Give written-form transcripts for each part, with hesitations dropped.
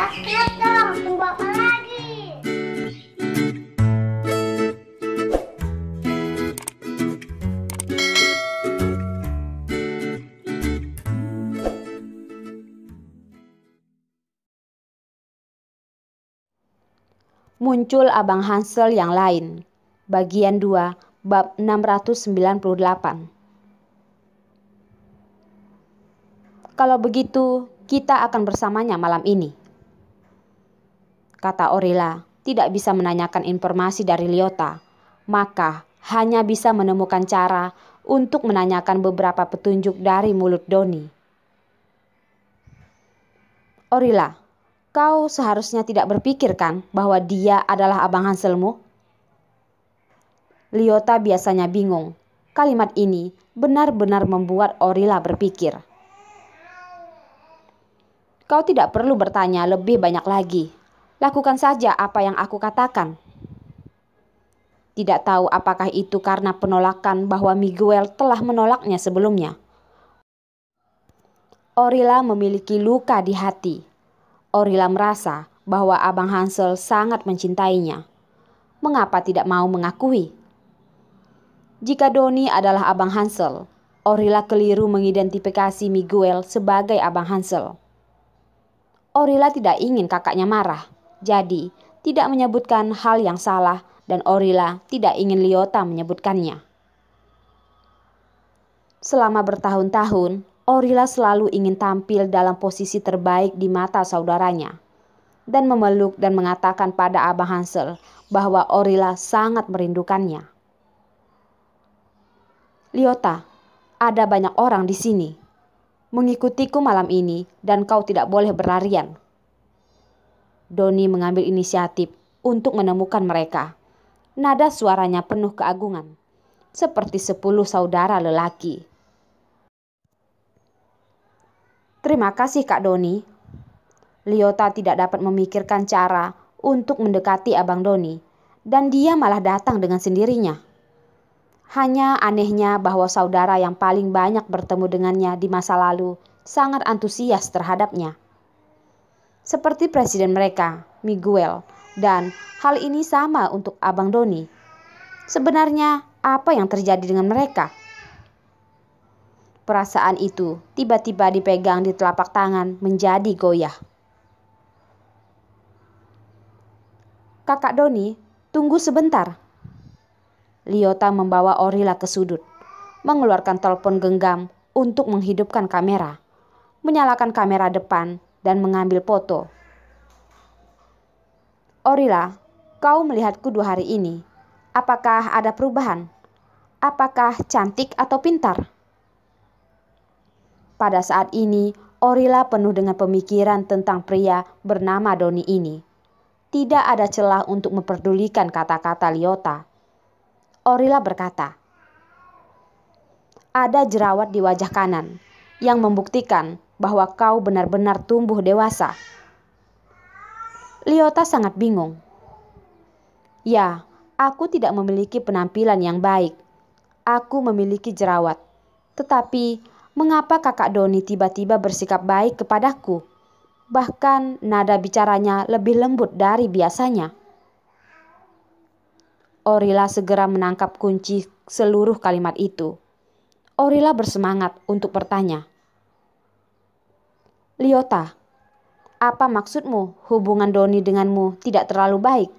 Subscribe dong, tunggu apa lagi? Muncul Abang Hansel yang lain. Bagian 2, bab 698. Kalau begitu, kita akan bersamanya malam ini, kata Orila. Tidak bisa menanyakan informasi dari Lyota, maka hanya bisa menemukan cara untuk menanyakan beberapa petunjuk dari mulut Doni. Orila, kau seharusnya tidak berpikir kan bahwa dia adalah Abang Hanselmu? Lyota biasanya bingung. Kalimat ini benar-benar membuat Orila berpikir. Kau tidak perlu bertanya lebih banyak lagi. Lakukan saja apa yang aku katakan. Tidak tahu apakah itu karena penolakan bahwa Miguel telah menolaknya sebelumnya. Orila memiliki luka di hati. Orila merasa bahwa Abang Hansel sangat mencintainya. Mengapa tidak mau mengakui? Jika Doni adalah Abang Hansel, Orila keliru mengidentifikasi Miguel sebagai Abang Hansel. Orila tidak ingin kakaknya marah, jadi tidak menyebutkan hal yang salah dan Orila tidak ingin Lyota menyebutkannya. Selama bertahun-tahun, Orila selalu ingin tampil dalam posisi terbaik di mata saudaranya dan memeluk dan mengatakan pada Abang Hansel bahwa Orila sangat merindukannya. Lyota, ada banyak orang di sini. Mengikutiku malam ini dan kau tidak boleh berlarian. Doni mengambil inisiatif untuk menemukan mereka. Nada suaranya penuh keagungan, seperti 10 saudara lelaki. Terima kasih Kak Doni. Lyota tidak dapat memikirkan cara untuk mendekati Abang Doni, dan dia malah datang dengan sendirinya. Hanya anehnya bahwa saudara yang paling banyak bertemu dengannya di masa lalu sangat antusias terhadapnya. Seperti presiden mereka, Miguel, dan hal ini sama untuk Abang Doni. Sebenarnya apa yang terjadi dengan mereka? Perasaan itu tiba-tiba dipegang di telapak tangan menjadi goyah. Kakak Doni, tunggu sebentar. Lyota membawa Orila ke sudut, mengeluarkan telepon genggam untuk menghidupkan kamera, menyalakan kamera depan dan mengambil foto. Orila, kau melihatku 2 hari ini. Apakah ada perubahan? Apakah cantik atau pintar? Pada saat ini, Orila penuh dengan pemikiran tentang pria bernama Doni ini. Tidak ada celah untuk memperdulikan kata-kata Lyota. Orila berkata, ada jerawat di wajah kanan yang membuktikan bahwa kau benar-benar tumbuh dewasa. Lyota sangat bingung. Ya, aku tidak memiliki penampilan yang baik. Aku memiliki jerawat. Tetapi, mengapa kakak Doni tiba-tiba bersikap baik kepadaku? Bahkan nada bicaranya lebih lembut dari biasanya. Orila segera menangkap kunci seluruh kalimat itu. Orila bersemangat untuk bertanya. Lyota, apa maksudmu hubungan Doni denganmu tidak terlalu baik?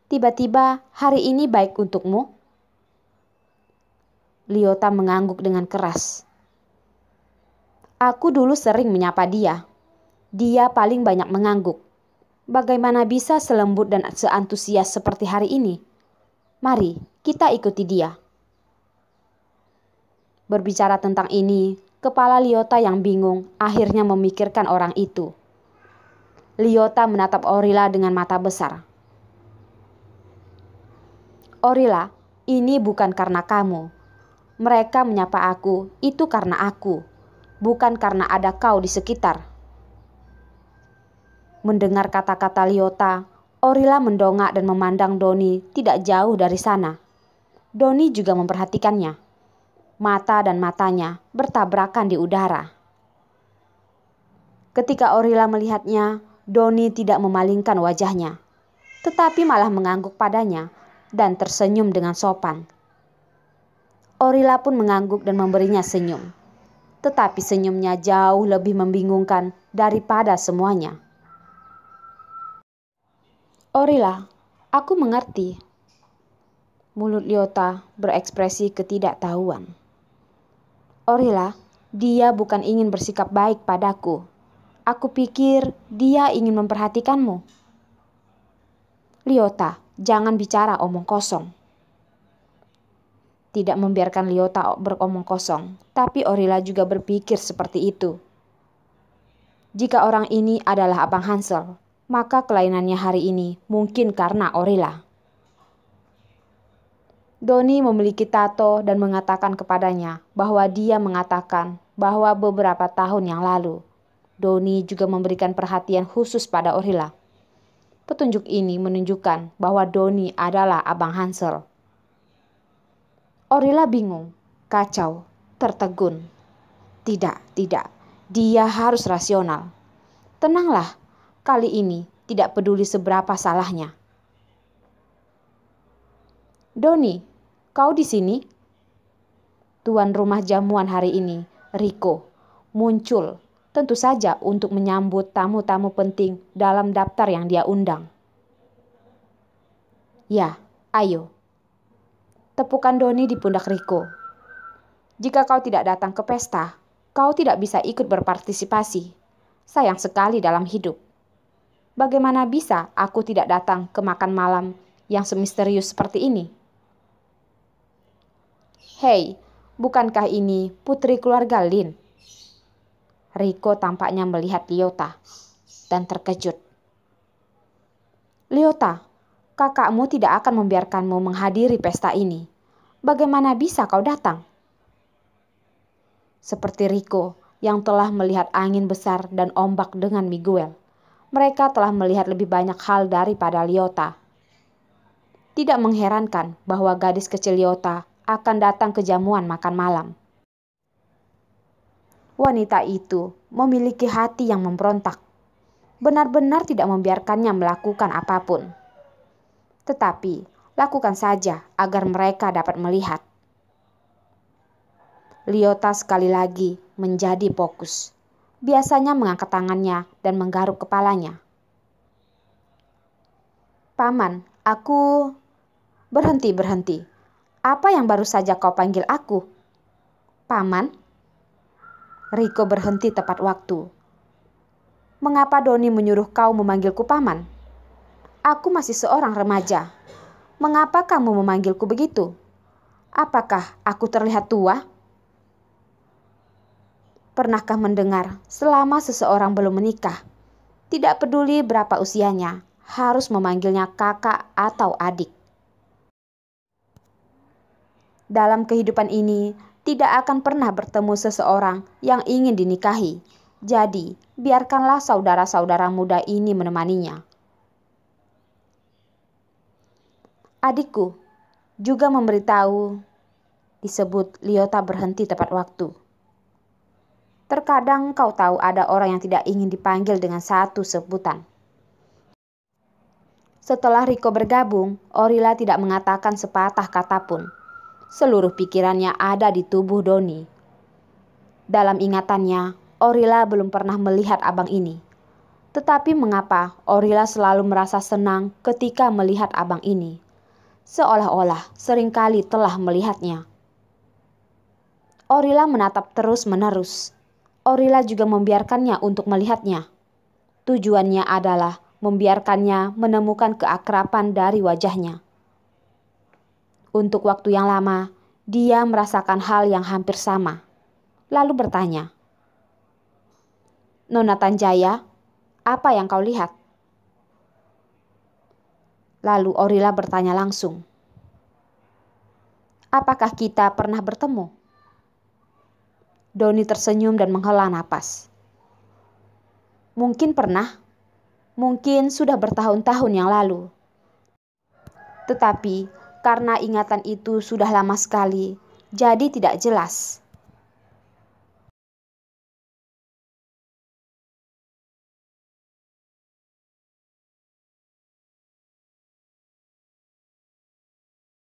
Tiba-tiba hari ini baik untukmu? Lyota mengangguk dengan keras. Aku dulu sering menyapa dia. Dia paling banyak mengangguk. Bagaimana bisa selembut dan seantusias seperti hari ini? Mari kita ikuti dia. Berbicara tentang ini, kepala Lyota yang bingung akhirnya memikirkan orang itu. Lyota menatap Orila dengan mata besar. Orila, ini bukan karena kamu. Mereka menyapa aku, itu karena aku. Bukan karena ada kau di sekitar. Mendengar kata-kata Lyota, Orila mendongak dan memandang Doni tidak jauh dari sana. Doni juga memperhatikannya. Mata dan matanya bertabrakan di udara. Ketika Orila melihatnya, Doni tidak memalingkan wajahnya, tetapi malah mengangguk padanya dan tersenyum dengan sopan. Orila pun mengangguk dan memberinya senyum, tetapi senyumnya jauh lebih membingungkan daripada semuanya. Orila, aku mengerti. Mulut Lyota berekspresi ketidaktahuan. Orila, dia bukan ingin bersikap baik padaku. Aku pikir dia ingin memperhatikanmu. Lyota, jangan bicara omong kosong. Tidak membiarkan Lyota beromong kosong, tapi Orila juga berpikir seperti itu. Jika orang ini adalah Abang Hansel, maka kelainannya hari ini mungkin karena Orila. Doni memiliki tato dan mengatakan kepadanya bahwa dia mengatakan bahwa beberapa tahun yang lalu, Doni juga memberikan perhatian khusus pada Orila. Petunjuk ini menunjukkan bahwa Doni adalah Abang Hansel. Orila bingung, kacau, tertegun. Tidak, dia harus rasional. Tenanglah, kali ini tidak peduli seberapa salahnya. Doni, kau di sini? Tuan rumah jamuan hari ini, Rico, muncul tentu saja untuk menyambut tamu-tamu penting dalam daftar yang dia undang. Ya, ayo. Tepukan Doni di pundak Rico. Jika kau tidak datang ke pesta, kau tidak bisa ikut berpartisipasi. Sayang sekali dalam hidup. Bagaimana bisa aku tidak datang ke makan malam yang semisterius seperti ini? Hei, bukankah ini putri keluarga Lin? Rico tampaknya melihat Lyota dan terkejut. Lyota, kakakmu tidak akan membiarkanmu menghadiri pesta ini. Bagaimana bisa kau datang? Seperti Rico yang telah melihat angin besar dan ombak dengan Miguel, mereka telah melihat lebih banyak hal daripada Lyota. Tidak mengherankan bahwa gadis kecil Lyota akan datang ke jamuan makan malam. Wanita itu memiliki hati yang memberontak. Benar-benar tidak membiarkannya melakukan apapun. Tetapi, lakukan saja agar mereka dapat melihat. Lyota sekali lagi menjadi fokus. Biasanya mengangkat tangannya dan menggaruk kepalanya. Paman, aku... Berhenti. Apa yang baru saja kau panggil aku? Paman? Rico berhenti tepat waktu. Mengapa Doni menyuruh kau memanggilku paman? Aku masih seorang remaja. Mengapa kamu memanggilku begitu? Apakah aku terlihat tua? Pernahkah mendengar selama seseorang belum menikah, tidak peduli berapa usianya, harus memanggilnya kakak atau adik? Dalam kehidupan ini, tidak akan pernah bertemu seseorang yang ingin dinikahi. Jadi, biarkanlah saudara-saudara muda ini menemaninya. Adikku juga memberitahu, disebut Lyota berhenti tepat waktu. Terkadang kau tahu ada orang yang tidak ingin dipanggil dengan satu sebutan. Setelah Rico bergabung, Orila tidak mengatakan sepatah kata pun. Seluruh pikirannya ada di tubuh Doni. Dalam ingatannya, Orila belum pernah melihat abang ini. Tetapi mengapa Orila selalu merasa senang ketika melihat abang ini? Seolah-olah seringkali telah melihatnya. Orila menatap terus-menerus. Orila juga membiarkannya untuk melihatnya. Tujuannya adalah membiarkannya menemukan keakraban dari wajahnya. Untuk waktu yang lama, dia merasakan hal yang hampir sama. Lalu bertanya, Nona Tanjaya, apa yang kau lihat? Lalu Orila bertanya langsung, apakah kita pernah bertemu? Doni tersenyum dan menghela napas. Mungkin pernah, mungkin sudah bertahun-tahun yang lalu. Tetapi karena ingatan itu sudah lama sekali, jadi tidak jelas.